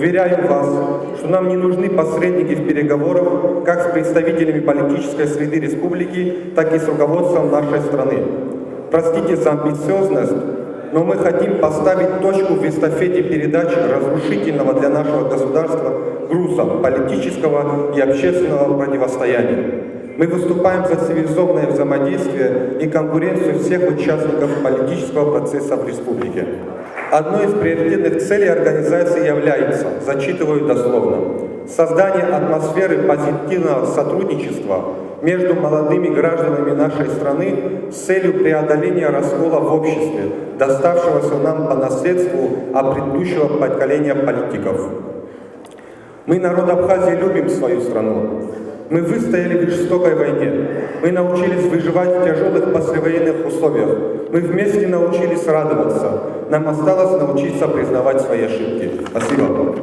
Уверяю вас, что нам не нужны посредники в переговорах как с представителями политической среды республики, так и с руководством нашей страны. Простите за амбициозность, но мы хотим поставить точку в эстафете передачи разрушительного для нашего государства груза политического и общественного противостояния. Мы выступаем за цивилизованное взаимодействие и конкуренцию всех участников политического процесса в республике. Одной из приоритетных целей организации является, зачитываю дословно, создание атмосферы позитивного сотрудничества между молодыми гражданами нашей страны с целью преодоления раскола в обществе, доставшегося нам по наследству от предыдущего поколения политиков. Мы, народ Абхазии, любим свою страну. Мы выстояли в жестокой войне. Мы научились выживать в тяжелых послевоенных условиях. Мы вместе научились радоваться. Нам осталось научиться признавать свои ошибки. Спасибо.